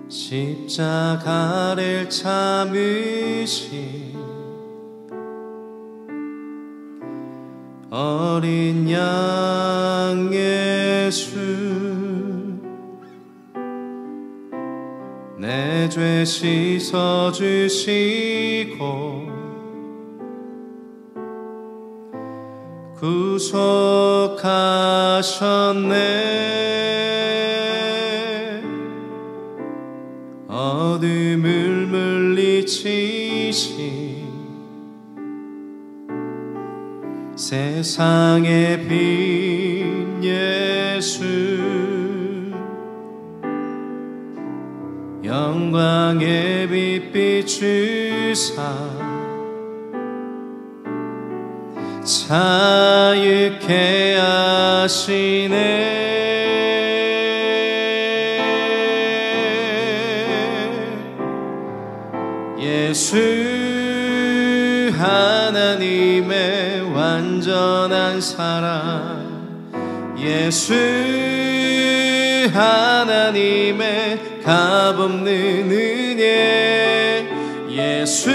십자가를 참으신 어린 양 예수, 내 죄 씻어주시고 구속하셨네. 어둠을 물리치신 세상의 빛 예수, 영광의 빛 비추사 자유케 하시네. 예수 하나님의 완전한 사랑, 예수 하나님의 값없는 은혜, 예수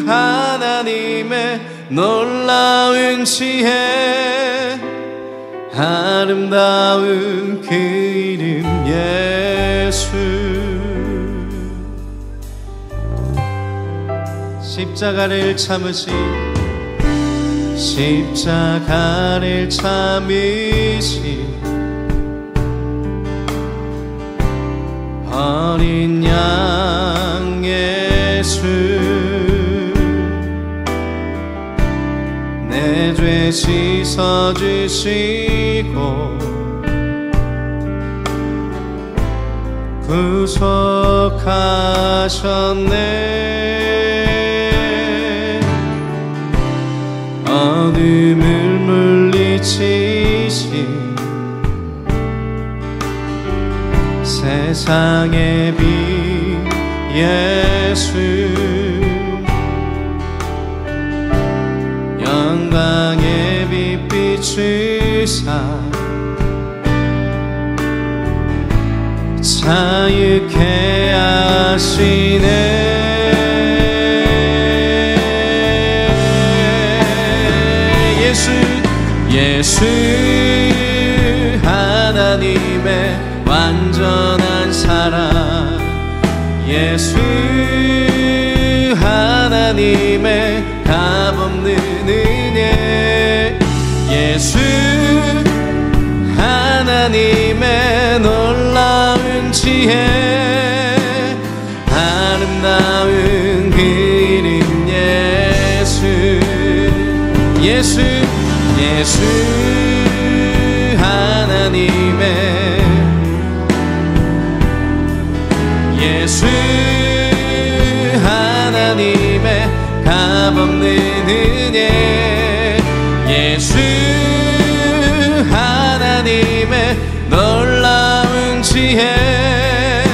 하나님의 놀라운 지혜, 아름다운 그 이름 예수. 십자가를 참으신, 십자가를 참으신 어린 양 예수, 내 죄 씻어주시고 구속하셨네. 어둠을 물리치신 세상의 빛 예수, 영광의 빛 비추사 자유케 하시네. 예수 하나님의 완전한 사랑, 예수 하나님의 값없는 은혜, 예수 하나님의 놀라운 지혜, 아름다운 그 이름 예수. 예수 하나님의, 예수 하나님의 값없는 은혜, 예수 하나님의 놀라운 지혜,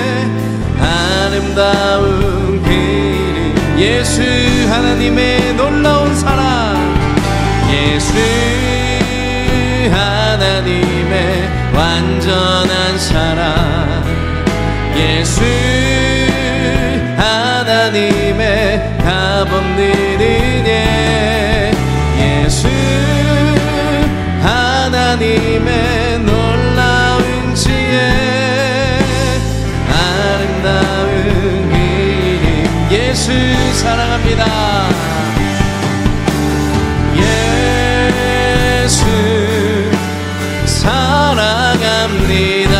아름다운 그 이름 예수 하나님의 놀라운 사랑, 예수 하나님의 완전한 사랑, 예수 하나님의 값없는 은혜, 예수 하나님의 놀라운 지혜, 아름다운 그 이름 예수 사랑합니다. 예수 사랑합니다.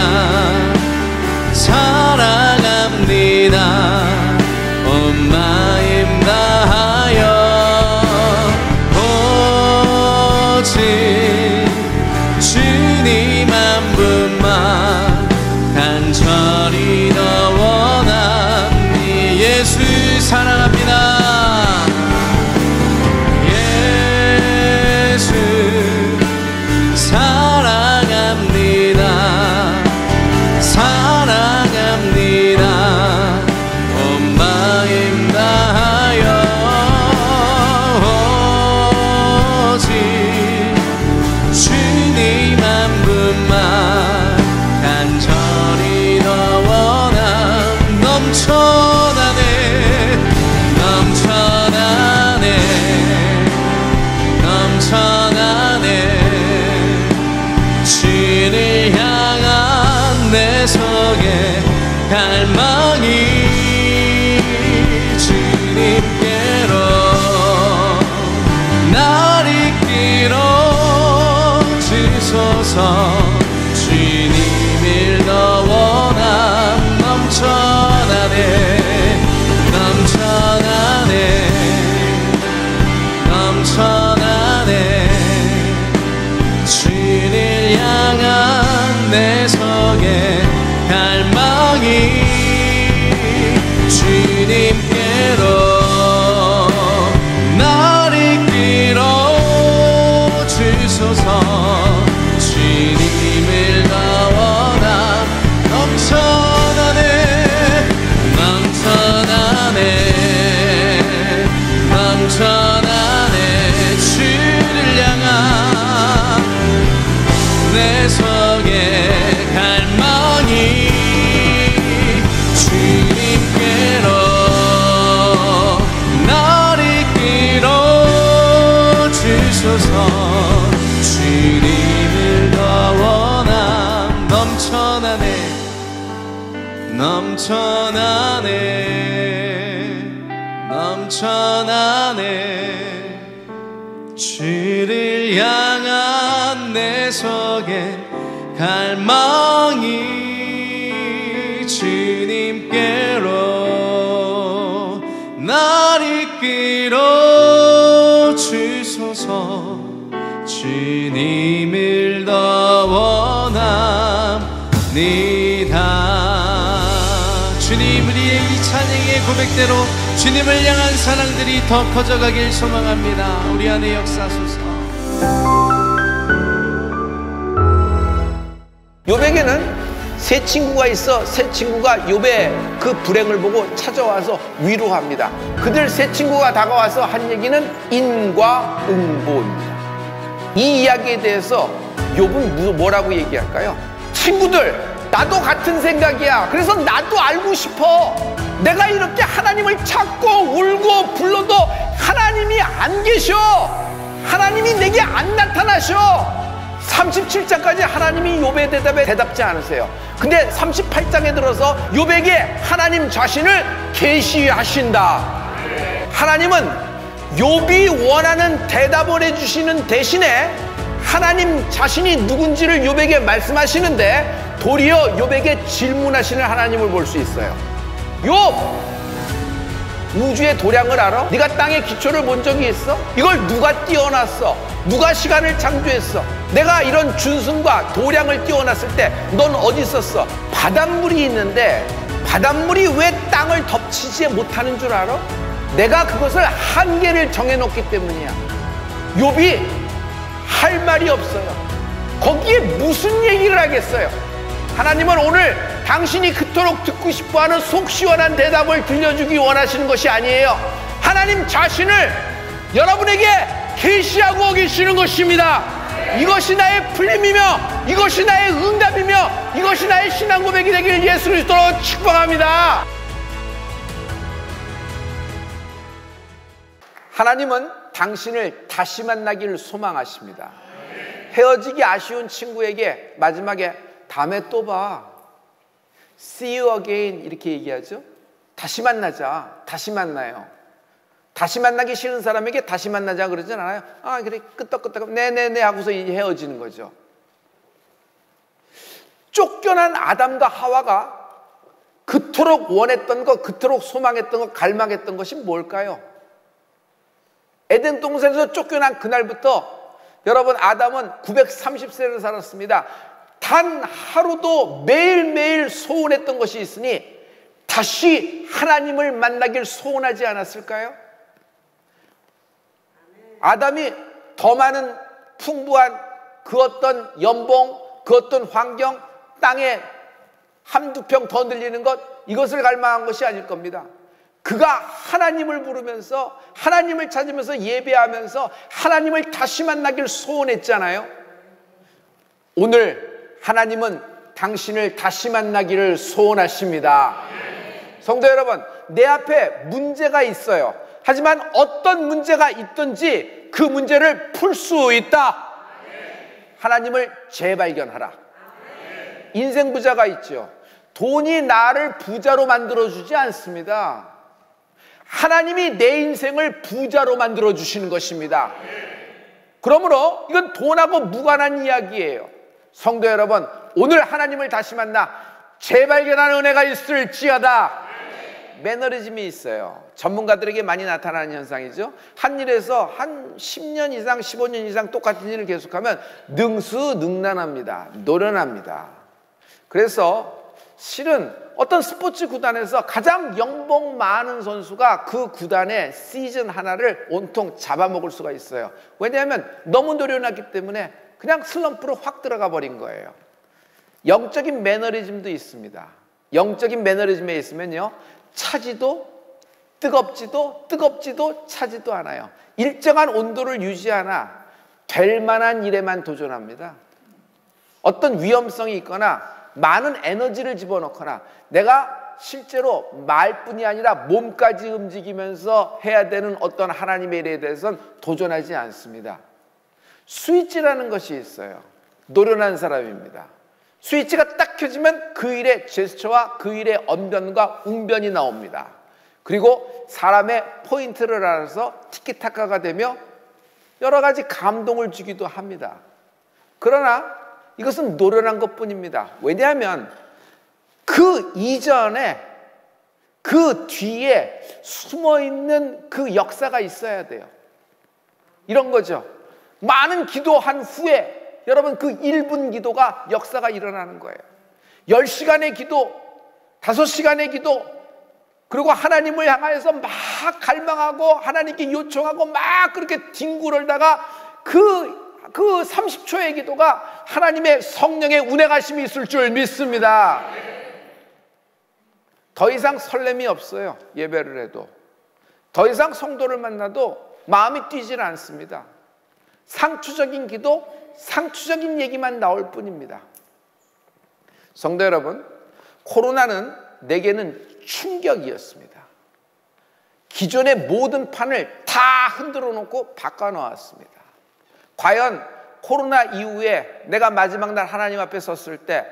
사랑합니다. 온 마음 다하여 오직 주님 한 분만 간절히 더 원합니다. 예수 사랑합니다. 사랑합니다. 사랑합니다. 온 마음 다 갈망이 주님께로 날 이끌어 주소서. 주님을 더 원함 넘쳐나네 넘쳐나네 넘쳐나네. 주를 향한 내 속에 갈망이 주님께로 날 이끌어 주소서. 주님을 더 원함 넘쳐나네 넘쳐나네 넘쳐나네. 주를 향한 내 속에 갈망이 주님께로 날 이끌어 주소서. 주님을 더 원함 넘쳐나네 넘쳐나네 넘쳐나네. 주를 향한 내 속에 갈망이 주님께로 날 이끌어 주소서. 주님을 더 원합니다. 주님, 우리의 이 찬양의 고백대로 주님을 향한 사랑들이 더 커져가길 소망합니다. 우리 안에 역사하소서. 욥에게는 세 친구가 있어. 세 친구가 욥의 그 불행을 보고 찾아와서 위로합니다. 그들 세 친구가 다가와서 한 얘기는 인과응보입니다. 이 이야기에 대해서 욥은 뭐라고 얘기할까요? 친구들, 나도 같은 생각이야. 그래서 나도 알고 싶어. 내가 이렇게 하나님을 찾고 울고 불러도 하나님이 안 계셔. 하나님이 내게 안 나타나셔. 37장까지 하나님이 욥의 대답에 대답지 않으세요. 근데 38장에 들어서 욥에게 하나님 자신을 계시하신다. 하나님은 욥이 원하는 대답을 해주시는 대신에 하나님 자신이 누군지를 욥에게 말씀하시는데 도리어 욥에게 질문하시는 하나님을 볼 수 있어요. 욥! 우주의 도량을 알아? 네가 땅의 기초를 본 적이 있어? 이걸 누가 띄워놨어? 누가 시간을 창조했어? 내가 이런 준승과 도량을 띄워놨을 때 넌 어디 있었어? 바닷물이 있는데 바닷물이 왜 땅을 덮치지 못하는 줄 알아? 내가 그것을 한계를 정해놓기 때문이야. 욥이 할 말이 없어요. 거기에 무슨 얘기를 하겠어요? 하나님은 오늘 당신이 그토록 듣고 싶어하는 속 시원한 대답을 들려주기 원하시는 것이 아니에요. 하나님 자신을 여러분에게 계시하고 계시는 것입니다. 이것이 나의 풀림이며 이것이 나의 응답이며 이것이 나의 신앙 고백이 되길 예수 그리스도로 축복합니다. 하나님은 당신을 다시 만나기를 소망하십니다. 헤어지기 아쉬운 친구에게 마지막에 다음에 또 봐, see you again 이렇게 얘기하죠. 다시 만나자, 다시 만나요. 다시 만나기 싫은 사람에게 다시 만나자 그러진 않아요. 아 그래 끄떡끄떡 네네네 하고서 이제 헤어지는 거죠. 쫓겨난 아담과 하와가 그토록 원했던 것, 그토록 소망했던 것, 갈망했던 것이 뭘까요? 에덴 동산에서 쫓겨난 그날부터 여러분 아담은 930세를 살았습니다. 단 하루도 매일매일 소원했던 것이 있으니 다시 하나님을 만나길 소원하지 않았을까요? 아담이 더 많은 풍부한 그 어떤 연봉, 그 어떤 환경, 땅에 한두 평 더 늘리는 것, 이것을 갈망한 것이 아닐 겁니다. 그가 하나님을 부르면서 하나님을 찾으면서 예배하면서 하나님을 다시 만나길 소원했잖아요. 오늘 하나님은 당신을 다시 만나기를 소원하십니다. 성도 여러분, 내 앞에 문제가 있어요. 하지만 어떤 문제가 있든지 그 문제를 풀 수 있다. 하나님을 재발견하라. 인생 부자가 있죠. 돈이 나를 부자로 만들어주지 않습니다. 하나님이 내 인생을 부자로 만들어주시는 것입니다. 그러므로 이건 돈하고 무관한 이야기예요. 성도 여러분, 오늘 하나님을 다시 만나 재발견하는 은혜가 있을지어다. 매너리즘이 있어요. 전문가들에게 많이 나타나는 현상이죠. 한 일에서 한 10년 이상, 15년 이상 똑같은 일을 계속하면 능수능란합니다. 노련합니다. 그래서 실은 어떤 스포츠 구단에서 가장 연봉 많은 선수가 그 구단의 시즌 하나를 온통 잡아먹을 수가 있어요. 왜냐하면 너무 노련하기 때문에 그냥 슬럼프로 확 들어가 버린 거예요. 영적인 매너리즘도 있습니다. 영적인 매너리즘에 있으면요, 차지도 뜨겁지도 차지도 않아요. 일정한 온도를 유지하나 될 만한 일에만 도전합니다. 어떤 위험성이 있거나 많은 에너지를 집어넣거나 내가 실제로 말뿐이 아니라 몸까지 움직이면서 해야 되는 어떤 하나님의 일에 대해서는 도전하지 않습니다. 스위치라는 것이 있어요. 노련한 사람입니다. 스위치가 딱 켜지면 그 일의 제스처와 그 일의 언변과 웅변이 나옵니다. 그리고 사람의 포인트를 알아서 티키타카가 되며 여러 가지 감동을 주기도 합니다. 그러나 이것은 노련한 것뿐입니다. 왜냐하면 그 이전에 그 뒤에 숨어있는 그 역사가 있어야 돼요. 이런 거죠. 많은 기도한 후에 여러분 그 1분 기도가 역사가 일어나는 거예요. 10시간의 기도, 5시간의 기도, 그리고 하나님을 향하여서 막 갈망하고 하나님께 요청하고 막 그렇게 뒹굴다가 그 30초의 기도가 하나님의 성령의 운행하심이 있을 줄 믿습니다. 더 이상 설렘이 없어요. 예배를 해도 더 이상 성도를 만나도 마음이 뛰질 않습니다. 상투적인 기도, 상투적인 얘기만 나올 뿐입니다. 성도 여러분, 코로나는 내게는 충격이었습니다. 기존의 모든 판을 다 흔들어 놓고 바꿔 놓았습니다. 과연 코로나 이후에 내가 마지막 날 하나님 앞에 섰을 때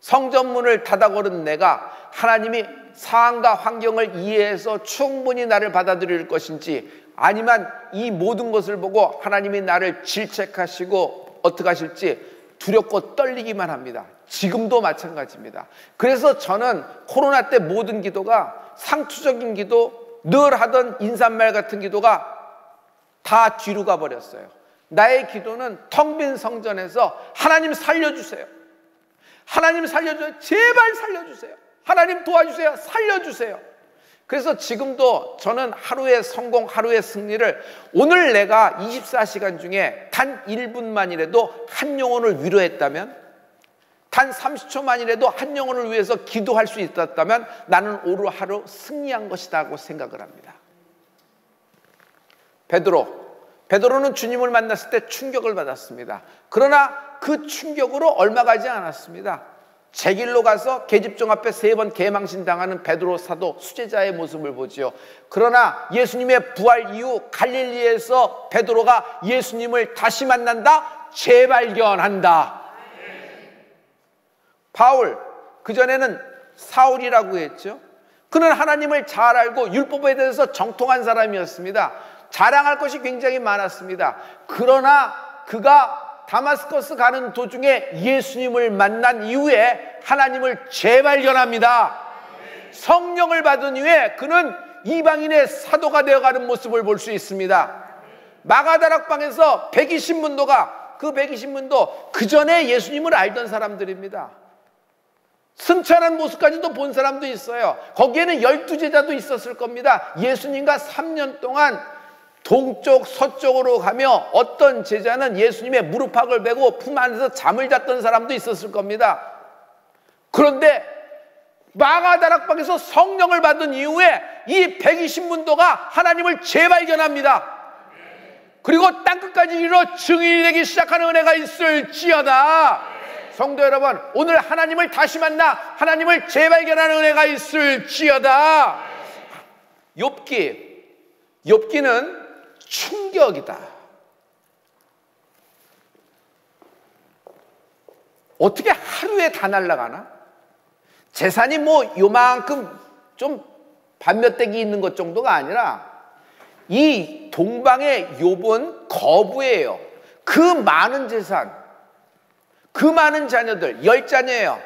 성전문을 닫아 걸은 내가 하나님이 상황과 환경을 이해해서 충분히 나를 받아들일 것인지, 아니면 이 모든 것을 보고 하나님이 나를 질책하시고 어떻게 하실지 두렵고 떨리기만 합니다. 지금도 마찬가지입니다. 그래서 저는 코로나 때 모든 기도가 상투적인 기도, 늘 하던 인사말 같은 기도가 다 뒤로 가버렸어요. 나의 기도는 텅 빈 성전에서 하나님 살려주세요. 하나님 살려주세요. 제발 살려주세요. 하나님 도와주세요. 살려주세요. 그래서 지금도 저는 하루의 성공, 하루의 승리를 오늘 내가 24시간 중에 단 1분만이라도 한 영혼을 위로했다면, 단 30초만이라도 한 영혼을 위해서 기도할 수 있었다면 나는 오늘 하루 승리한 것이라고 생각을 합니다. 베드로는 주님을 만났을 때 충격을 받았습니다. 그러나 그 충격으로 얼마 가지 않았습니다. 제 길로 가서 계집종 앞에 3번 개망신 당하는 베드로 사도 수제자의 모습을 보지요. 그러나 예수님의 부활 이후 갈릴리에서 베드로가 예수님을 다시 만난다, 재발견한다. 바울, 그전에는 사울이라고 했죠. 그는 하나님을 잘 알고 율법에 대해서 정통한 사람이었습니다. 자랑할 것이 굉장히 많았습니다. 그러나 그가 다마스커스 가는 도중에 예수님을 만난 이후에 하나님을 재발견합니다. 성령을 받은 이후에 그는 이방인의 사도가 되어가는 모습을 볼 수 있습니다. 마가다락방에서 120문도가, 그 120문도 그 전에 예수님을 알던 사람들입니다. 승천한 모습까지도 본 사람도 있어요. 거기에는 12제자도 있었을 겁니다. 예수님과 3년 동안 동쪽 서쪽으로 가며 어떤 제자는 예수님의 무릎팍을 베고 품 안에서 잠을 잤던 사람도 있었을 겁니다. 그런데 마가다락방에서 성령을 받은 이후에 이 120문도가 하나님을 재발견합니다. 그리고 땅끝까지 이르러 증인이 되기 시작하는 은혜가 있을지어다. 성도 여러분, 오늘 하나님을 다시 만나 하나님을 재발견하는 은혜가 있을지어다. 욥기는 충격이다. 어떻게 하루에 다 날아가나? 재산이 뭐 요만큼 좀 반몇대기 있는 것 정도가 아니라 이 동방의 욥은 거부예요. 그 많은 재산, 그 많은 자녀들, 10자녀예요.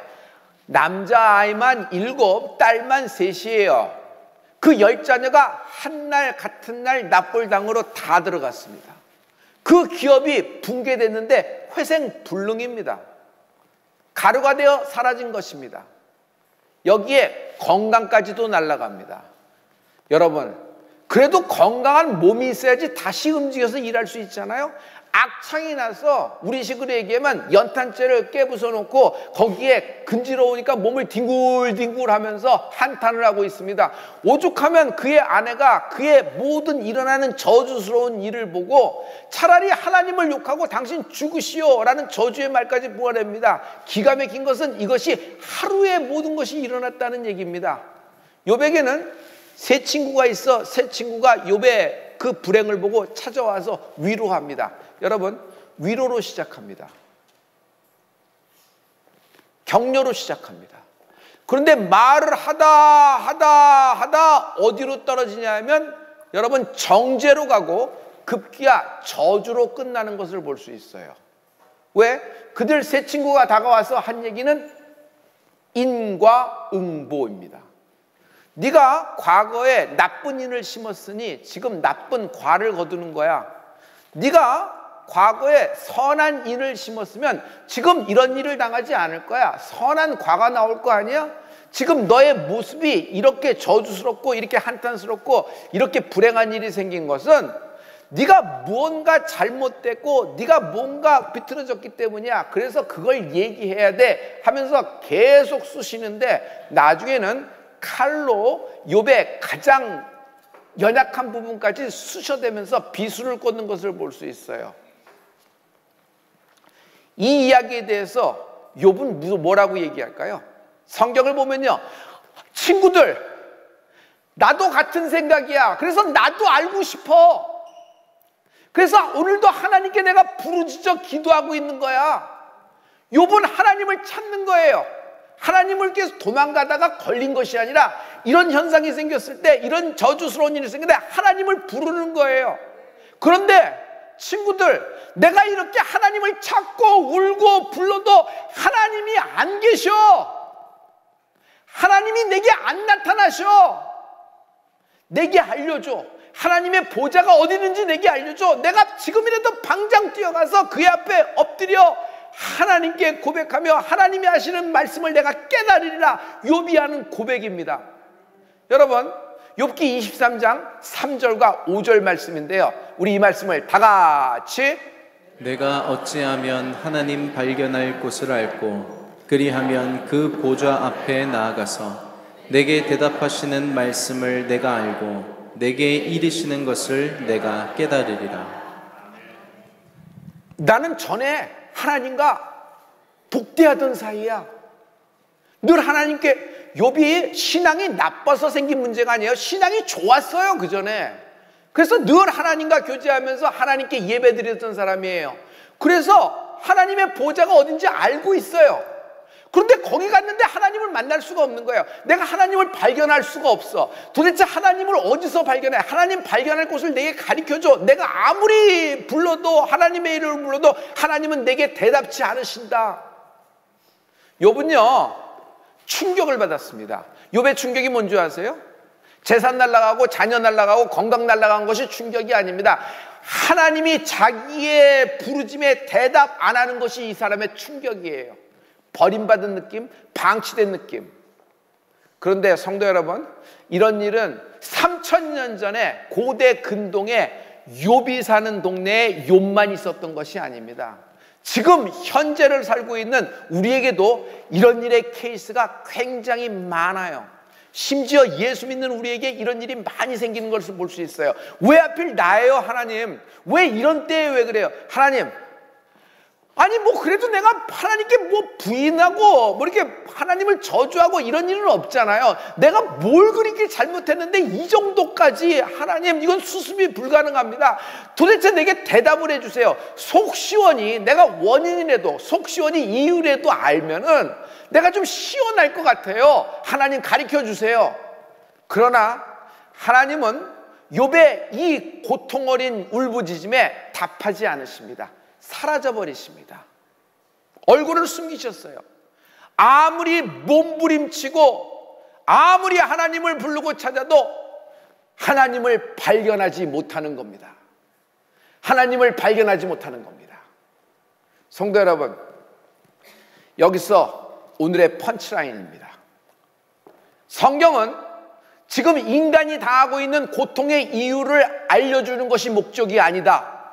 남자아이만 7, 딸만 3이에요. 그 10자녀가 한날 같은 날 납골당으로 다 들어갔습니다. 그 기업이 붕괴됐는데 회생불능입니다. 가루가 되어 사라진 것입니다. 여기에 건강까지도 날아갑니다. 여러분, 그래도 건강한 몸이 있어야지 다시 움직여서 일할 수 있잖아요. 악창이 나서 우리식으로 얘기하면 연탄재를 깨부숴 놓고 거기에 근지러우니까 몸을 뒹굴뒹굴 하면서 한탄을 하고 있습니다. 오죽하면 그의 아내가 그의 모든 일어나는 저주스러운 일을 보고 차라리 하나님을 욕하고 당신 죽으시오 라는 저주의 말까지 모아냅니다. 기가 막힌 것은 이것이 하루에 모든 것이 일어났다는 얘기입니다. 욥에게는 세 친구가 있어 세 친구가 욥의 그 불행을 보고 찾아와서 위로합니다. 여러분, 위로로 시작합니다. 격려로 시작합니다. 그런데 말을 하다 어디로 떨어지냐 하면 여러분 정죄로 가고 급기야 저주로 끝나는 것을 볼 수 있어요. 왜? 그들 세 친구가 다가와서 한 얘기는 인과응보입니다. 네가 과거에 나쁜 인을 심었으니 지금 나쁜 과를 거두는 거야. 네가 과거에 선한 인을 심었으면 지금 이런 일을 당하지 않을 거야. 선한 과가 나올 거 아니야? 지금 너의 모습이 이렇게 저주스럽고 이렇게 한탄스럽고 이렇게 불행한 일이 생긴 것은 네가 무언가 잘못됐고 네가 뭔가 비틀어졌기 때문이야. 그래서 그걸 얘기해야 돼 하면서 계속 쑤시는데 나중에는 칼로 욥의 가장 연약한 부분까지 쑤셔대면서 비수를 꽂는 것을 볼 수 있어요. 이 이야기에 대해서 욥은 뭐라고 얘기할까요? 성경을 보면요, 친구들, 나도 같은 생각이야. 그래서 나도 알고 싶어. 그래서 오늘도 하나님께 내가 부르짖어 기도하고 있는 거야. 욥은 하나님을 찾는 거예요. 하나님을 계속 도망가다가 걸린 것이 아니라 이런 현상이 생겼을 때, 이런 저주스러운 일이 생길 때 하나님을 부르는 거예요. 그런데 친구들, 내가 이렇게 하나님을 찾고 울고 불러도 하나님이 안 계셔. 하나님이 내게 안 나타나셔. 내게 알려줘. 하나님의 보좌가 어디 있는지 내게 알려줘. 내가 지금이라도 당장 뛰어가서 그의 앞에 엎드려 하나님께 고백하며 하나님이 하시는 말씀을 내가 깨달으리라. 욥이 하는 고백입니다. 여러분, 욥기 23장 3절과 5절 말씀인데요, 우리 이 말씀을 다 같이 내가 어찌하면 하나님 발견할 곳을 알고 그리하면 그 보좌 앞에 나아가서 내게 대답하시는 말씀을 내가 알고 내게 이르시는 것을 내가 깨달으리라. 나는 전에 하나님과 독대하던 사이야. 늘 하나님께, 욥이 신앙이 나빠서 생긴 문제가 아니에요. 신앙이 좋았어요, 그 전에. 그래서 늘 하나님과 교제하면서 하나님께 예배드렸던 사람이에요. 그래서 하나님의 보좌가 어딘지 알고 있어요. 그런데 거기 갔는데 하나님을 만날 수가 없는 거예요. 내가 하나님을 발견할 수가 없어. 도대체 하나님을 어디서 발견해? 하나님 발견할 곳을 내게 가르쳐줘. 내가 아무리 불러도, 하나님의 이름을 불러도 하나님은 내게 대답치 않으신다. 욥은요, 충격을 받았습니다. 욥의 충격이 뭔지 아세요? 재산 날아가고 자녀 날아가고 건강 날아간 것이 충격이 아닙니다. 하나님이 자기의 부르짐에 대답 안 하는 것이 이 사람의 충격이에요. 버림받은 느낌, 방치된 느낌. 그런데 성도 여러분, 이런 일은 3000년 전에 고대 근동에 욥이 사는 동네에 욥만 있었던 것이 아닙니다. 지금 현재를 살고 있는 우리에게도 이런 일의 케이스가 굉장히 많아요. 심지어 예수 믿는 우리에게 이런 일이 많이 생기는 것을 볼 수 있어요. 왜 하필 나예요, 하나님? 왜 이런 때에 왜 그래요? 하나님, 아니 뭐 그래도 내가 하나님께 뭐 부인하고 뭐 이렇게 하나님을 저주하고 이런 일은 없잖아요. 내가 뭘 그렇게 잘못했는데 이 정도까지 하나님, 이건 수습이 불가능합니다. 도대체 내게 대답을 해주세요. 속 시원히, 내가 원인이라도 속 시원히 이유라도 알면은 내가 좀 시원할 것 같아요. 하나님 가르쳐 주세요. 그러나 하나님은 욥의 이 고통 어린 울부짖음에 답하지 않으십니다. 사라져 버리십니다. 얼굴을 숨기셨어요. 아무리 몸부림치고 아무리 하나님을 부르고 찾아도 하나님을 발견하지 못하는 겁니다. 하나님을 발견하지 못하는 겁니다. 성도 여러분, 여기서 오늘의 펀치라인입니다. 성경은 지금 인간이 당하고 있는 고통의 이유를 알려주는 것이 목적이 아니다.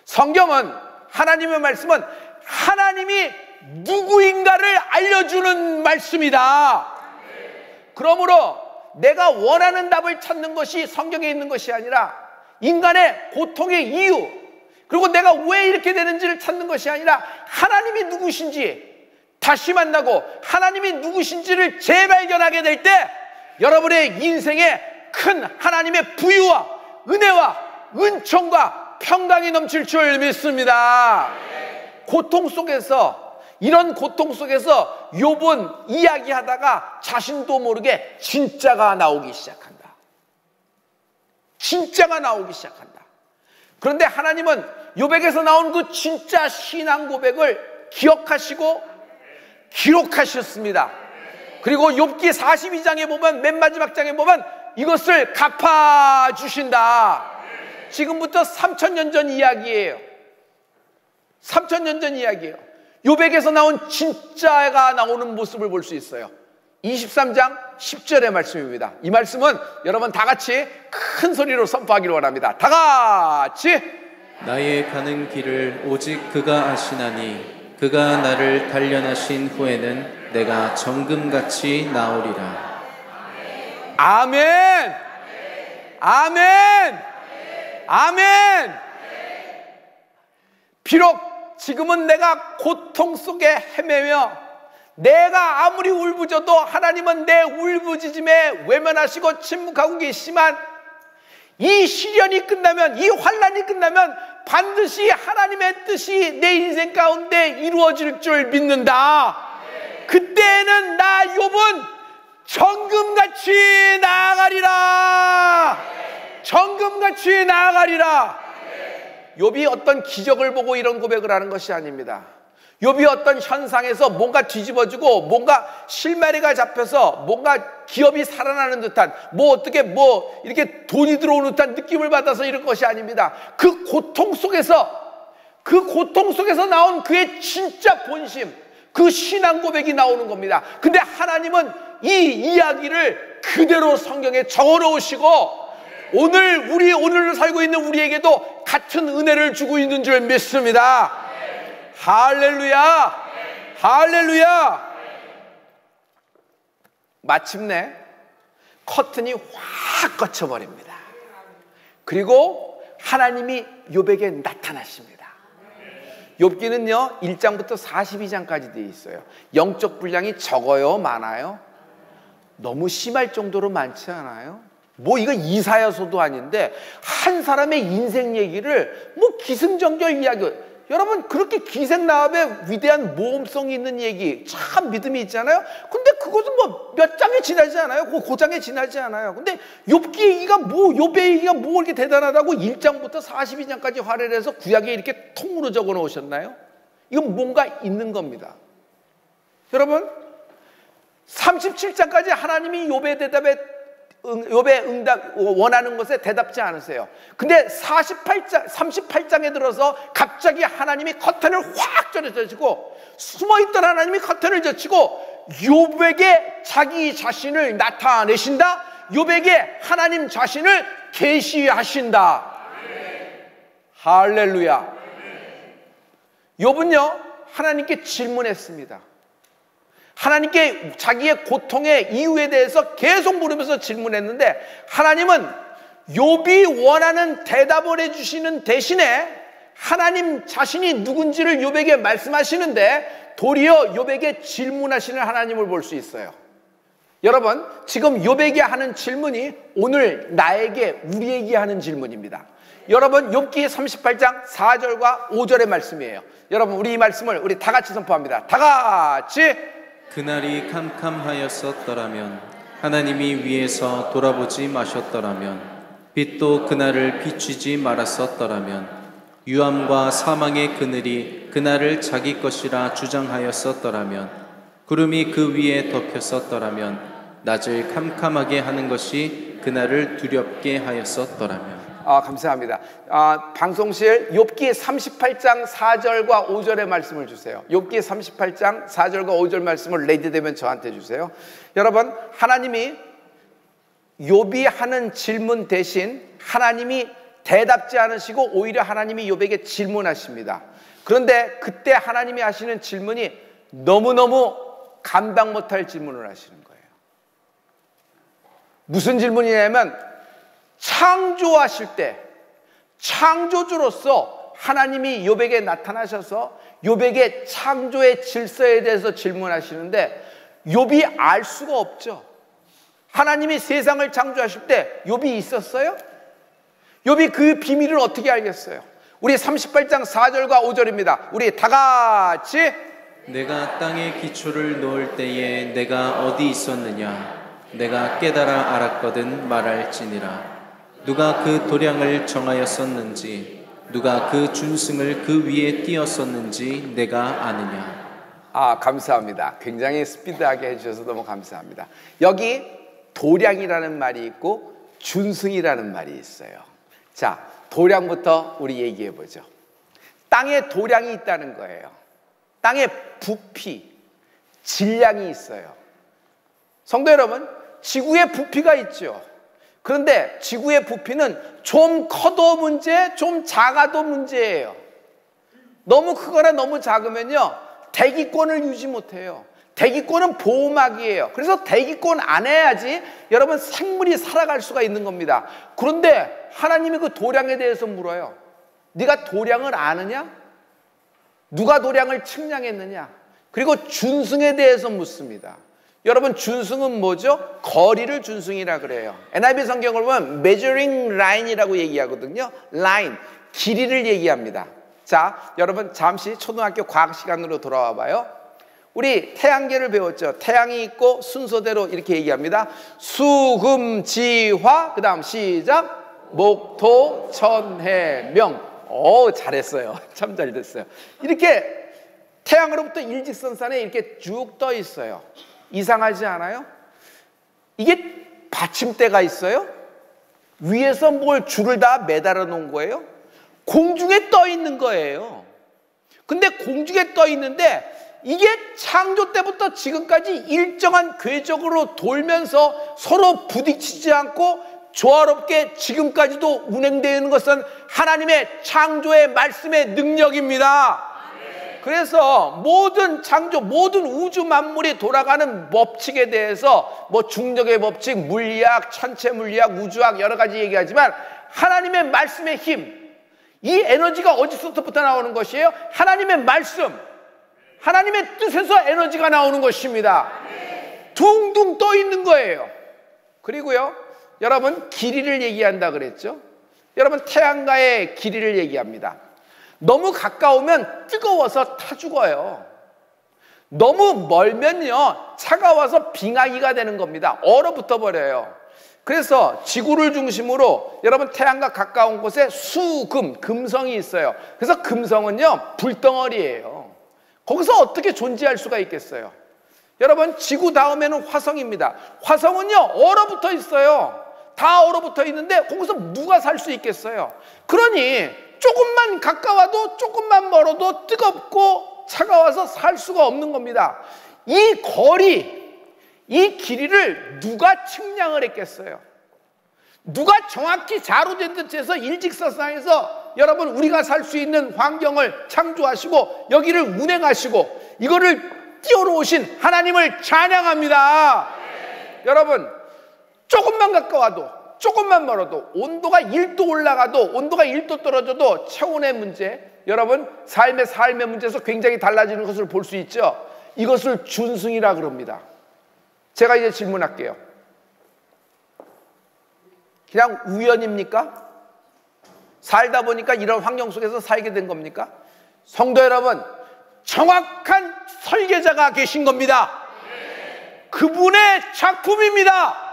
성경은, 하나님의 말씀은 하나님이 누구인가를 알려주는 말씀이다. 그러므로 내가 원하는 답을 찾는 것이 성경에 있는 것이 아니라 인간의 고통의 이유, 그리고 내가 왜 이렇게 되는지를 찾는 것이 아니라 하나님이 누구신지 다시 만나고 하나님이 누구신지를 재발견하게 될 때 여러분의 인생에 큰 하나님의 부유와 은혜와 은총과 평강이 넘칠 줄 믿습니다. 고통 속에서, 이런 고통 속에서 욥은 이야기하다가 자신도 모르게 진짜가 나오기 시작한다. 진짜가 나오기 시작한다. 그런데 하나님은 욥에게서 나온 그 진짜 신앙 고백을 기억하시고 기록하셨습니다. 그리고 욥기 42장에 보면, 맨 마지막 장에 보면 이것을 갚아주신다. 지금부터 3000년 전 이야기예요. 3000년 전 이야기예요. 욥에게서 나온 진짜가 나오는 모습을 볼 수 있어요. 23장 10절의 말씀입니다. 이 말씀은 여러분 다 같이 큰 소리로 선포하기를 원합니다. 다 같이. 나의 가는 길을 오직 그가 아시나니 그가 나를 단련하신 후에는 내가 정금같이 나오리라. 아멘. 아멘. 아멘. 비록 지금은 내가 고통 속에 헤매며 내가 아무리 울부짖어도 하나님은 내 울부짖음에 외면하시고 침묵하고 계시지만, 이 시련이 끝나면, 이 환난이 끝나면 반드시 하나님의 뜻이 내 인생 가운데 이루어질 줄 믿는다. 그때는 나 욥은 정금같이 나아가리라. 정금같이 나아가리라. 욥이 어떤 기적을 보고 이런 고백을 하는 것이 아닙니다. 욥이 어떤 현상에서 뭔가 뒤집어지고 뭔가 실마리가 잡혀서 뭔가 기업이 살아나는 듯한, 어떻게 이렇게 돈이 들어오는 듯한 느낌을 받아서 이런 것이 아닙니다. 그 고통 속에서 나온 그의 진짜 본심, 그 신앙 고백이 나오는 겁니다. 근데 하나님은 이 이야기를 그대로 성경에 적어 놓으시고 오늘 살고 있는 우리에게도 같은 은혜를 주고 있는 줄 믿습니다. 할렐루야. 할렐루야. 마침내 커튼이 확 걷혀버립니다. 그리고 하나님이 욥에게 나타나십니다. 욥기는요 1장부터 42장까지 되어 있어요. 영적 분량이 적어요, 많아요? 너무 심할 정도로 많지 않아요? 이거 이사야서도 아닌데 한 사람의 인생 얘기를 기승전결 이야기, 여러분 그렇게 기생나합의 위대한 모험성이 있는 얘기, 참 믿음이 있잖아요. 근데 그것은 몇 장에 지나지 않아요. 그 장에 지나지 않아요. 근데 욥기 얘기가 욥의 얘기가 이렇게 대단하다고 1장부터 42장까지 활애를 해서 구약에 이렇게 통으로 적어 놓으셨나요? 이건 뭔가 있는 겁니다. 여러분 37장까지 하나님이 욥의 응답, 원하는 것에 대답지 않으세요. 근데 38장에 들어서 갑자기 하나님이 커튼을 확 젖히고, 숨어있던 하나님이 커튼을 젖히고 욥에게 자기 자신을 나타내신다. 욥에게 하나님 자신을 계시하신다. 할렐루야. 욥은요 하나님께 질문했습니다. 하나님께 자기의 고통의 이유에 대해서 계속 물으면서 질문했는데, 하나님은 욥이 원하는 대답을 해주시는 대신에 하나님 자신이 누군지를 욥에게 말씀하시는데 도리어 욥에게 질문하시는 하나님을 볼 수 있어요. 여러분 지금 욥에게 하는 질문이 오늘 나에게, 우리에게 하는 질문입니다. 여러분 욥기 38장 4절과 5절의 말씀이에요. 여러분 우리 이 말씀을 우리 다 같이 선포합니다. 다 같이. 그날이 캄캄하였었더라면 하나님이 위에서 돌아보지 마셨더라면 빛도 그날을 비추지 말았었더라면 유암과 사망의 그늘이 그날을 자기 것이라 주장하였었더라면 구름이 그 위에 덮였었더라면 낮을 캄캄하게 하는 것이 그날을 두렵게 하였었더라면. 감사합니다. 방송실 욥기 38장 4절과 5절의 말씀을 주세요. 욥기 38장 4절과 5절 말씀을 레디 되면 저한테 주세요. 여러분, 하나님이 욥이 하는 질문 대신 하나님이 대답지 않으시고 오히려 하나님이 욥에게 질문하십니다. 그런데 그때 하나님이 하시는 질문이 너무너무 감당 못할 질문을 하시는 거예요. 무슨 질문이냐면 창조하실 때 창조주로서 하나님이 욥에게 나타나셔서 욥에게 창조의 질서에 대해서 질문하시는데 욥이 알 수가 없죠. 하나님이 세상을 창조하실 때 욥이 있었어요? 욥이 그 비밀을 어떻게 알겠어요? 우리 38장 4절과 5절입니다. 우리 다 같이. 내가 땅에 기초를 놓을 때에 내가 어디 있었느냐? 내가 깨달아 알았거든 말할지니라. 누가 그 도량을 정하였었는지 누가 그 준승을 그 위에 띄었었는지 내가 아느냐. 감사합니다. 굉장히 스피드하게 해주셔서 너무 감사합니다. 여기 도량이라는 말이 있고 준승이라는 말이 있어요. 자, 도량부터 우리 얘기해 보죠. 땅에 도량이 있다는 거예요. 땅에 부피, 질량이 있어요. 성도 여러분, 지구에 부피가 있죠. 그런데 지구의 부피는 좀 커도 문제, 좀 작아도 문제예요. 너무 크거나 너무 작으면요, 대기권을 유지 못해요. 대기권은 보호막이에요. 그래서 대기권 안에 해야지 여러분 생물이 살아갈 수가 있는 겁니다. 그런데 하나님이 그 도량에 대해서 물어요. 네가 도량을 아느냐? 누가 도량을 측량했느냐? 그리고 준승에 대해서 묻습니다. 여러분, 준승은 뭐죠? 거리를 준승이라 그래요. NIV 성경을 보면 measuring line이라고 얘기하거든요. line, 길이를 얘기합니다. 자, 여러분 잠시 초등학교 과학 시간으로 돌아와 봐요. 우리 태양계를 배웠죠. 태양이 있고 순서대로 이렇게 얘기합니다. 수금지화, 그 다음 시작. 목토 천해명. 잘했어요. 참 잘 됐어요. 이렇게 태양으로부터 일직선상에 이렇게 쭉 떠 있어요. 이상하지 않아요? 이게 받침대가 있어요? 위에서 뭘 줄을 다 매달아 놓은 거예요? 공중에 떠 있는 거예요. 근데 공중에 떠 있는데 이게 창조 때부터 지금까지 일정한 궤적으로 돌면서 서로 부딪히지 않고 조화롭게 지금까지도 운행되는 것은 하나님의 창조의 말씀의 능력입니다. 그래서 모든 창조, 모든 우주 만물이 돌아가는 법칙에 대해서 뭐 중력의 법칙, 물리학, 천체 물리학, 우주학 여러 가지 얘기하지만 하나님의 말씀의 힘, 이 에너지가 어디서부터 나오는 것이에요? 하나님의 말씀, 하나님의 뜻에서 에너지가 나오는 것입니다. 둥둥 떠 있는 거예요. 그리고요, 여러분 길이를 얘기한다 그랬죠? 여러분 태양과의 길이를 얘기합니다. 너무 가까우면 뜨거워서 타 죽어요. 너무 멀면요 차가워서 빙하기가 되는 겁니다. 얼어붙어 버려요. 그래서 지구를 중심으로 여러분 태양과 가까운 곳에 수금, 금성이 있어요. 그래서 금성은요 불덩어리예요. 거기서 어떻게 존재할 수가 있겠어요? 여러분 지구 다음에는 화성입니다. 화성은요 얼어붙어 있어요. 다 얼어붙어 있는데 거기서 누가 살 수 있겠어요? 그러니 조금만 가까워도 조금만 멀어도 뜨겁고 차가워서 살 수가 없는 겁니다. 이 거리, 이 길이를 누가 측량을 했겠어요? 누가 정확히 자로된 듯해서 일직선상에서 여러분 우리가 살 수 있는 환경을 창조하시고 여기를 운행하시고 이거를 띄워놓으신 하나님을 찬양합니다. 여러분 조금만 가까워도 조금만 멀어도 온도가 1도 올라가도 온도가 1도 떨어져도 체온의 문제, 여러분 삶의 문제에서 굉장히 달라지는 것을 볼 수 있죠. 이것을 준승이라 그럽니다. 제가 이제 질문할게요. 그냥 우연입니까? 살다 보니까 이런 환경 속에서 살게 된 겁니까? 성도 여러분, 정확한 설계자가 계신 겁니다. 그분의 작품입니다.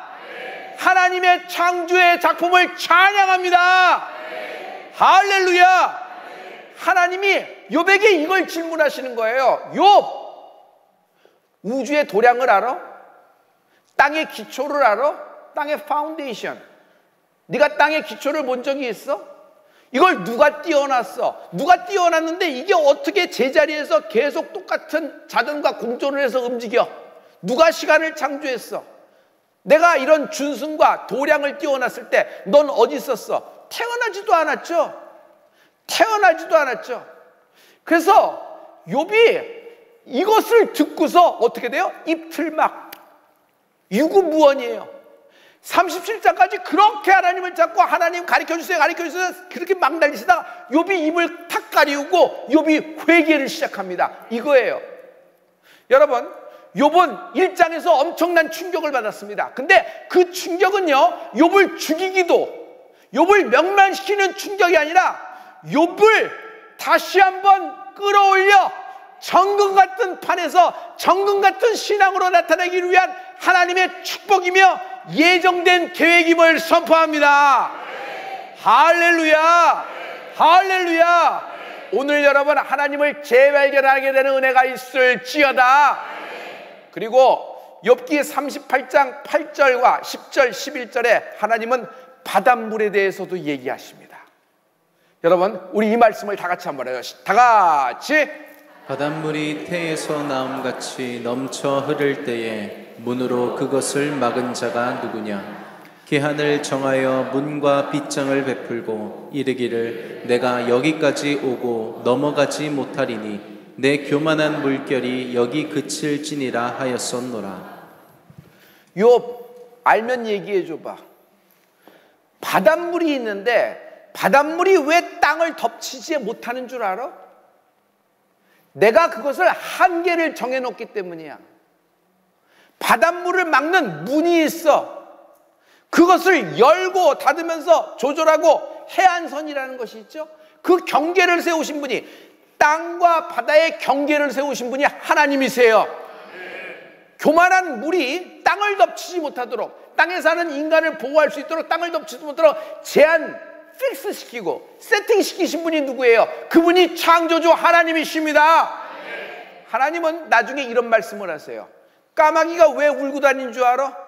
하나님의 창조의 작품을 찬양합니다. 할렐루야. 하나님이 욥에게 이걸 질문하시는 거예요. 욥, 우주의 도량을 알아? 땅의 기초를 알아? 땅의 파운데이션. 네가 땅의 기초를 본 적이 있어? 이걸 누가 띄워놨어? 누가 띄워놨는데 이게 어떻게 제자리에서 계속 똑같은 자전과 공존을 해서 움직여? 누가 시간을 창조했어? 내가 이런 준승과 도량을 띄워놨을 때 넌 어디 있었어? 태어나지도 않았죠. 태어나지도 않았죠. 그래서 욥이 이것을 듣고서 어떻게 돼요? 입틀막, 유구무원이에요. 37장까지 그렇게 하나님을 잡고 하나님 가르쳐주세요 가르쳐주세요 그렇게 막 달리시다가 욥이 입을 탁 가리우고 욥이 회개를 시작합니다. 이거예요. 여러분, 욥은 1장에서 엄청난 충격을 받았습니다. 근데 그 충격은요, 욥을 죽이기도, 욥을 멸망시키는 충격이 아니라 욥을 다시 한번 끌어올려 정금 같은 판에서 정금 같은 신앙으로 나타내기 위한 하나님의 축복이며 예정된 계획임을 선포합니다. 할렐루야. 할렐루야. 오늘 여러분, 하나님을 재발견하게 되는 은혜가 있을지어다. 그리고 욥기 38장 8절과 10절 11절에 하나님은 바닷물에 대해서도 얘기하십니다. 여러분, 우리 이 말씀을 다 같이 한번 해요. 다 같이. 바닷물이 태에서 나음같이 넘쳐 흐를 때에 문으로 그것을 막은 자가 누구냐? 기한을 정하여 문과 빗장을 베풀고 이르기를 내가 여기까지 오고 넘어가지 못하리니 내 교만한 물결이 여기 그칠지니라 하였었노라. 욥, 알면 얘기해 줘봐. 바닷물이 있는데 바닷물이 왜 땅을 덮치지 못하는 줄 알아? 내가 그것을 한계를 정해놓기 때문이야. 바닷물을 막는 문이 있어. 그것을 열고 닫으면서 조절하고 해안선이라는 것이 있죠. 그 경계를 세우신 분이, 땅과 바다의 경계를 세우신 분이 하나님이세요. 교만한 물이 땅을 덮치지 못하도록, 땅에 사는 인간을 보호할 수 있도록 땅을 덮치지 못하도록 제한 픽스시키고 세팅시키신 분이 누구예요? 그분이 창조주 하나님이십니다. 하나님은 나중에 이런 말씀을 하세요. 까마귀가 왜 울고 다니는 줄 알아?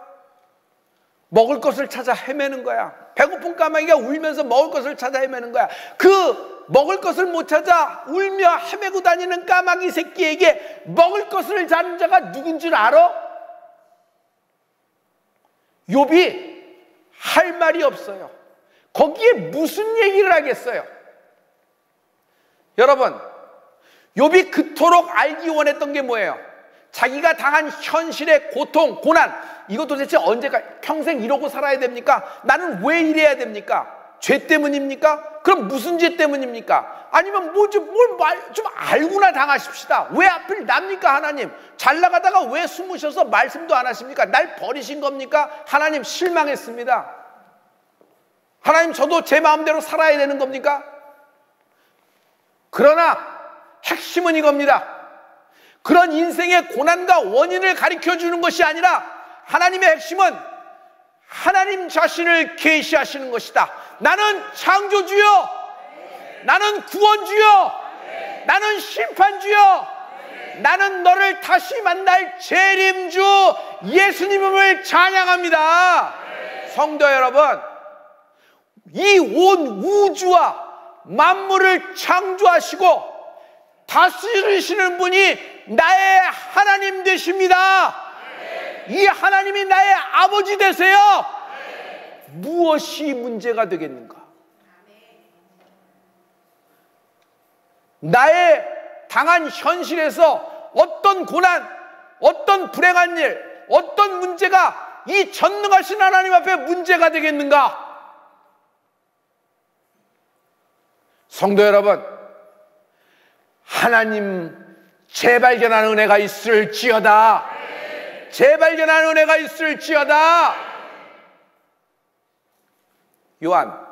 먹을 것을 찾아 헤매는 거야. 배고픈 까마귀가 울면서 먹을 것을 찾아 헤매는 거야. 그 먹을 것을 못 찾아 울며 헤매고 다니는 까마귀 새끼에게 먹을 것을 자는 자가 누군 줄 알아? 욥이 할 말이 없어요. 거기에 무슨 얘기를 하겠어요? 여러분, 욥이 그토록 알기 원했던 게 뭐예요? 자기가 당한 현실의 고통, 고난, 이거 도대체 언제까지 평생 이러고 살아야 됩니까? 나는 왜 이래야 됩니까? 죄 때문입니까? 그럼 무슨 죄 때문입니까? 아니면 좀 알고나 당하십시다. 왜 하필 납니까, 하나님? 잘 나가다가 왜 숨으셔서 말씀도 안 하십니까? 날 버리신 겁니까? 하나님, 실망했습니다. 하나님, 저도 제 마음대로 살아야 되는 겁니까? 그러나 핵심은 이겁니다. 그런 인생의 고난과 원인을 가르쳐주는 것이 아니라 하나님의 핵심은 하나님 자신을 계시하시는 것이다. 나는 창조주요, 나는 구원주요, 나는 심판주요, 나는 너를 다시 만날 재림주 예수님을 찬양합니다. 성도 여러분, 이 온 우주와 만물을 창조하시고 다스리시는 분이 나의 하나님 되십니다. 이 하나님이 나의 아버지 되세요. 무엇이 문제가 되겠는가? 나의 당한 현실에서 어떤 고난, 어떤 불행한 일, 어떤 문제가 이 전능하신 하나님 앞에 문제가 되겠는가? 성도 여러분, 하나님 재발견하는 은혜가 있을지어다. 재발견하는 은혜가 있을지어다. 요한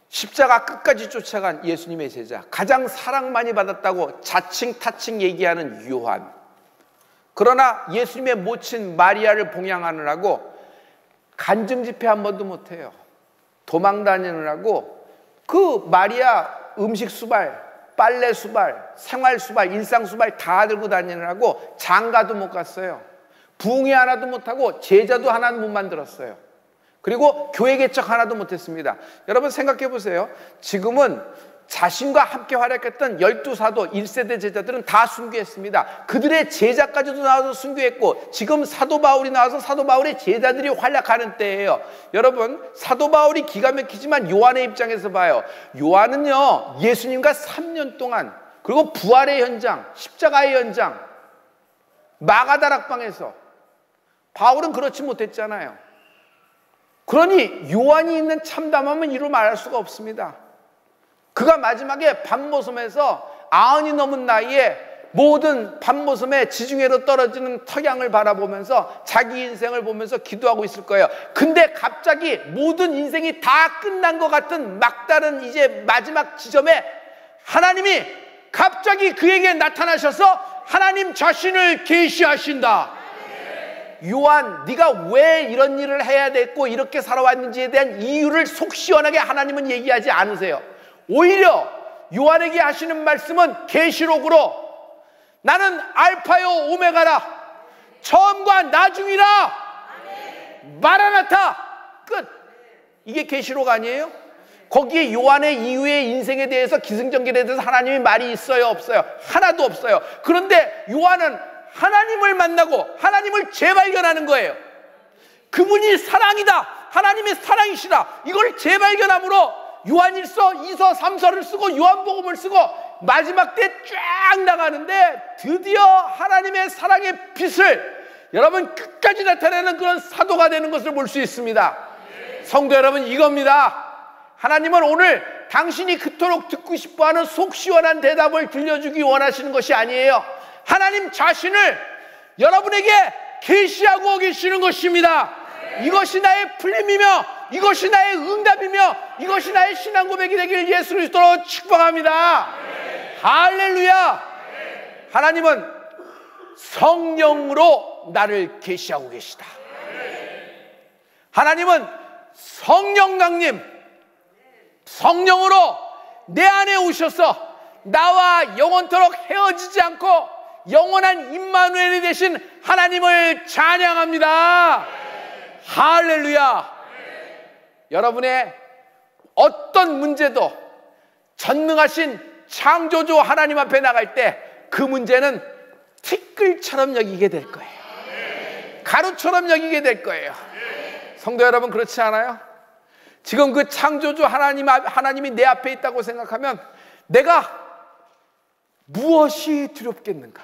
십자가 끝까지 쫓아간 예수님의 제자, 가장 사랑 많이 받았다고 자칭 타칭 얘기하는 요한. 그러나 예수님의 모친 마리아를 봉양하느라고 간증 집회 한 번도 못해요. 도망 다니느라고 그 마리아 음식 수발, 빨래 수발, 생활 수발, 일상 수발 다 들고 다니느라고 장가도 못 갔어요. 부흥회 하나도 못하고 제자도 하나도 못 만들었어요. 그리고 교회 개척 하나도 못했습니다. 여러분 생각해 보세요. 지금은 자신과 함께 활약했던 12사도 1세대 제자들은 다 순교했습니다. 그들의 제자까지도 나와서 순교했고, 지금 사도 바울이 나와서 사도 바울의 제자들이 활약하는 때예요. 여러분, 사도 바울이 기가 막히지만 요한의 입장에서 봐요. 요한은요, 예수님과 3년 동안, 그리고 부활의 현장, 십자가의 현장, 마가다락방에서, 바울은 그렇지 못했잖아요. 그러니 요한이 있는 참담함은 이루 말할 수가 없습니다. 그가 마지막에 밤모섬에서 90이 넘은 나이에 모든 밤모섬에 지중해로 떨어지는 턱양을 바라보면서 자기 인생을 보면서 기도하고 있을 거예요. 근데 갑자기 모든 인생이 다 끝난 것 같은 막다른 이제 마지막 지점에 하나님이 갑자기 그에게 나타나셔서 하나님 자신을 계시하신다. 요한, 네가 왜 이런 일을 해야 됐고 이렇게 살아왔는지에 대한 이유를 속 시원하게 하나님은 얘기하지 않으세요. 오히려 요한에게 하시는 말씀은 계시록으로 나는 알파요 오메가라, 처음과 나중이라, 마라나타, 끝. 이게 계시록 아니에요? 거기에 요한의 이후의 인생에 대해서, 기승전결에 대해서 하나님의 말이 있어요, 없어요? 하나도 없어요. 그런데 요한은 하나님을 만나고 하나님을 재발견하는 거예요. 그분이 사랑이다, 하나님의 사랑이시다, 이걸 재발견함으로 요한일서, 2서, 3서를 쓰고 요한복음을 쓰고 마지막 때 쫙 나가는데 드디어 하나님의 사랑의 빛을 여러분 끝까지 나타내는 그런 사도가 되는 것을 볼 수 있습니다. 성도 여러분, 이겁니다. 하나님은 오늘 당신이 그토록 듣고 싶어하는 속 시원한 대답을 들려주기 원하시는 것이 아니에요. 하나님 자신을 여러분에게 계시하고 계시는 것입니다. 이것이 나의 풀림이며 이것이 나의 응답이며 이것이 나의 신앙 고백이 되길 예수 그리스도로 축복합니다. 할렐루야. 하나님은 성령으로 나를 계시하고 계시다. 하나님은 성령 강림, 성령으로 내 안에 오셔서 나와 영원토록 헤어지지 않고 영원한 임마누엘이 되신 하나님을 찬양합니다. 할렐루야. 여러분의 어떤 문제도 전능하신 창조주 하나님 앞에 나갈 때 그 문제는 티끌처럼 여기게 될 거예요. 가루처럼 여기게 될 거예요. 성도 여러분, 그렇지 않아요? 지금 그 창조주 하나님이 내 앞에 있다고 생각하면 내가 무엇이 두렵겠는가?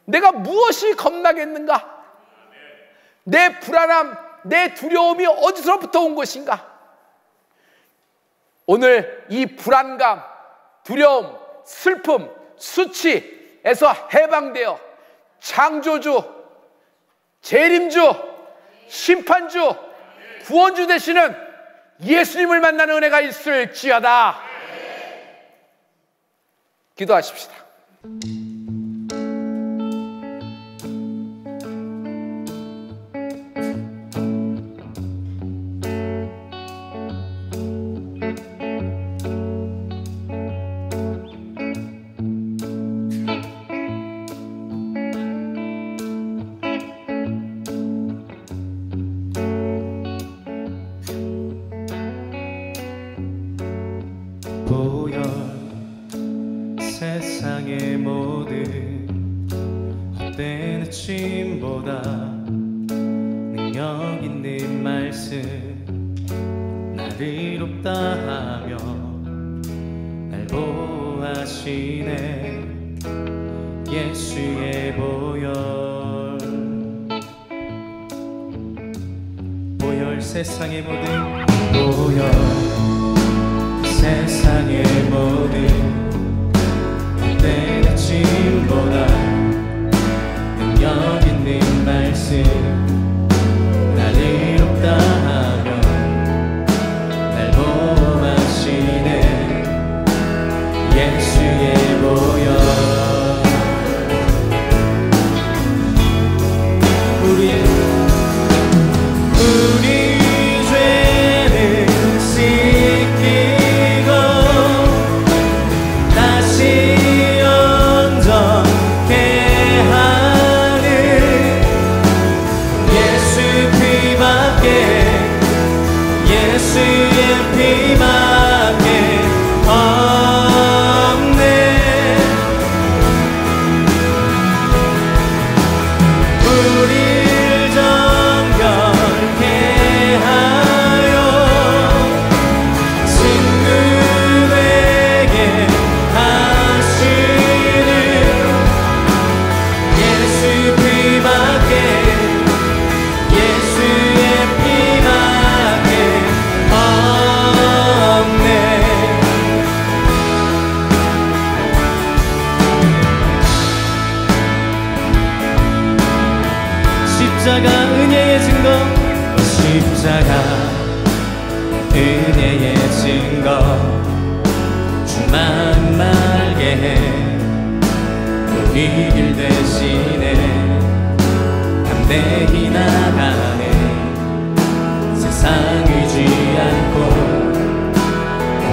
내가 무엇이 겁나겠는가? 내 불안함, 내 두려움이 어디서부터 온 것인가? 오늘 이 불안감, 두려움, 슬픔, 수치에서 해방되어 창조주, 재림주, 심판주, 구원주 되시는 예수님을 만나는 은혜가 있을지어다. 기도하십시다. 보여 세상의 모든 헛된 아침보다 능력 있는 말씀 나를 이롭다 하며 날 보호하시네 예수의 보혈. 보혈 세상의 모든 보혈 세상의 모든 헛된 아침보다 능력 있는 말씀 나를 이롭다 하며 날 십자가 은혜의 증거, 십자가 은혜의 증거, 주만 말게 해 우리 길 대신에 담대히 나가네. 세상 의지 않고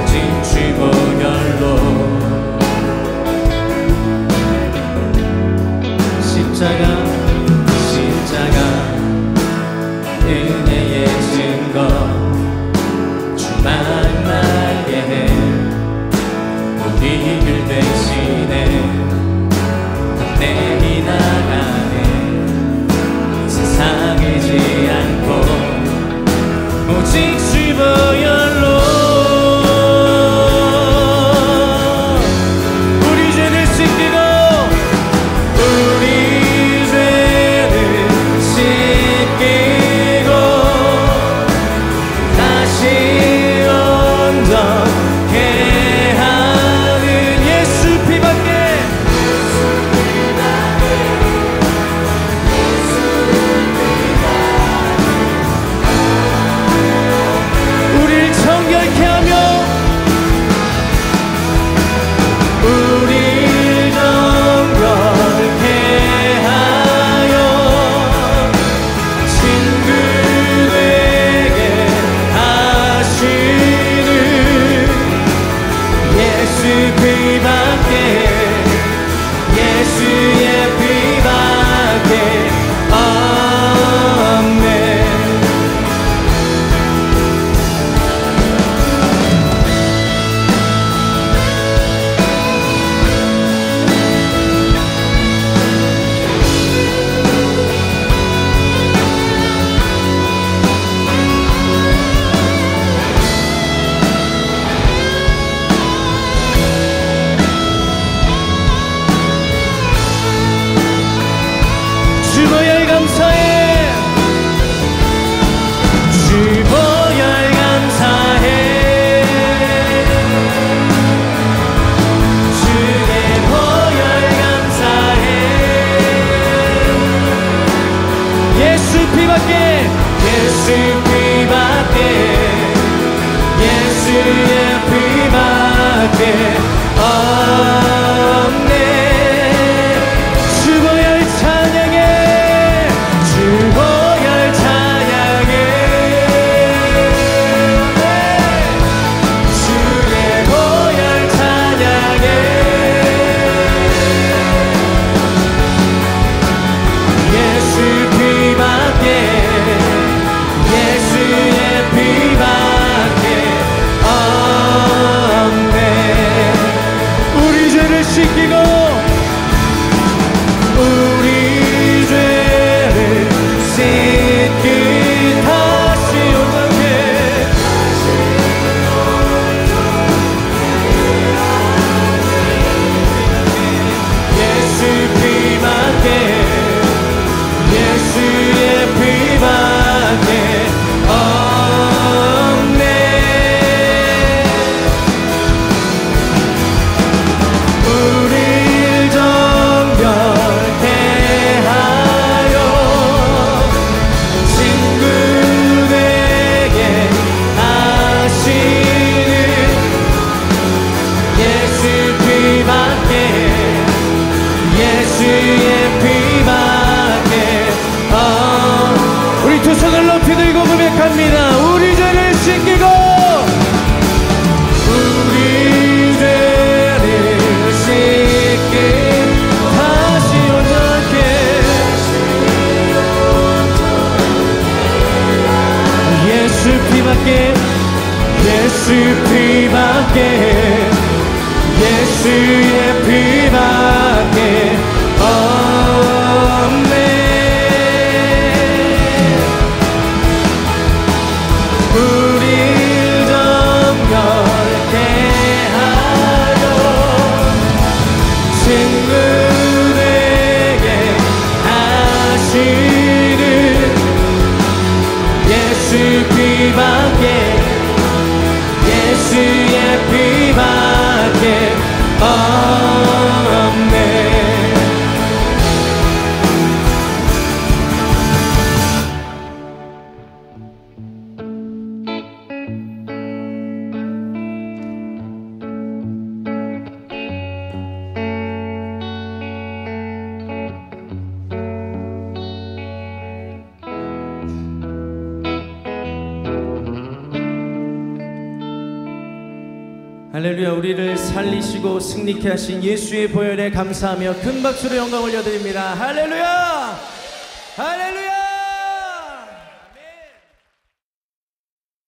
오직 주 보혈로. 십자가 은혜의 증거, 주만 말게 해 우리 길 대신에 담대히 나가네. 세상 의지 않고 오직 주 보혈로. 우리 죄를 씻기고 우리 죄를 씻기고 다시 온전케 하는 예수 피밖에. 우리를 정결케 하며 우리를 정결케 하여 친구 되게 하시는 예수 피밖에, 예수의 피밖에 없네. 주 보혈 감사해, 주 보혈 감사해, 주의 보혈 감사해. 예수 피밖에, 예수 피밖에, 예수의 피밖에 없네. 주 보혈 찬양해, 주 보혈 찬양해. 주의 보혈 찬양해. 예수 피밖에, 예수의 피밖에 없네. 우리 죄를 할렐루야. 우리를 살리시고 승리케 하신 예수의 보혈에 감사하며 큰 박수로 영광 올려드립니다. 할렐루야.